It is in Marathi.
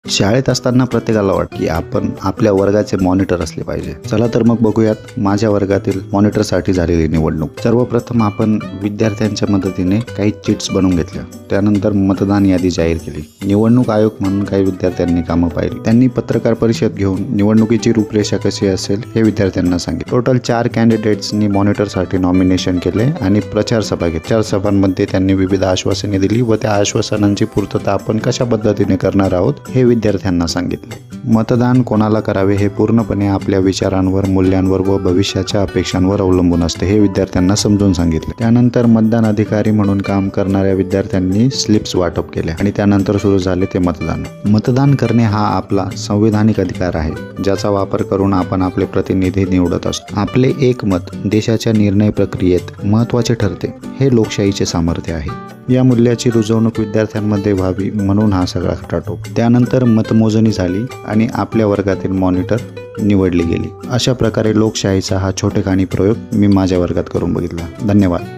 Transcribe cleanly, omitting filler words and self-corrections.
शाळेत असताना प्रत्येकाला वाटतं की आपण आपल्या वर्गाचे मॉनिटर असले पाहिजे. चला तर मग बघूयात माझ्या वर्गातील मॉनिटरसाठी झालेली निवडणूक. सर्वप्रथम आपण विद्यार्थ्यांच्या मदतीने काही चिट्स बनवून घेतल्या. त्यानंतर मतदान यादी जाहीर केली. निवडणूक आयोग म्हणून काही विद्यार्थ्यांनी कामं पाहिली. त्यांनी पत्रकार परिषद घेऊन निवडणुकीची रूपरेषा कशी असेल हे विद्यार्थ्यांना सांगितले. टोटल 4 कॅन्डिडेट्सनी मॉनिटरसाठी नॉमिनेशन केले आणि प्रचार सभा घेतली. प्रचार सभांमध्ये त्यांनी विविध आश्वासने दिली व त्या आश्वासनांची पूर्तता आपण कशा पद्धतीने करणार आहोत हे विद्यार्थ्यांना सांगितले. मतदान कोणाला करावे हे पूर्णपणे आपल्या विचारांवर, मूल्यांवर व भविष्याच्या अपेक्षांवर अवलंबून असते हे विद्यार्थ्यांना समजून सांगितले. त्यानंतर मतदान अधिकारी म्हणून काम करणाऱ्या विद्यार्थ्यांनी स्लिप्स वाटप केल्या आणि त्यानंतर सुरू झाले ते मतदान. मतदान करणे हा आपला संवैधानिक अधिकार आहे, ज्याचा वापर करून आपण आपले प्रतिनिधी निवडत असतो. आपले एक मत देशाच्या निर्णय प्रक्रियेत महत्त्वाचे ठरते हे लोकशाहीचे सामर्थ्य आहे. या मूल्याची रुजवणूक विद्यार्थ्यांमध्ये व्हावी म्हणून हा सगळा खटाटोप. त्यानंतर मतमोजणी झाली आणि आपल्या वर्गातील मॉनिटर निवडली गेली. अशा प्रकारे लोकशाहीचा हा छोटेखानी प्रयोग मी माझ्या वर्गात करून बघितला. धन्यवाद.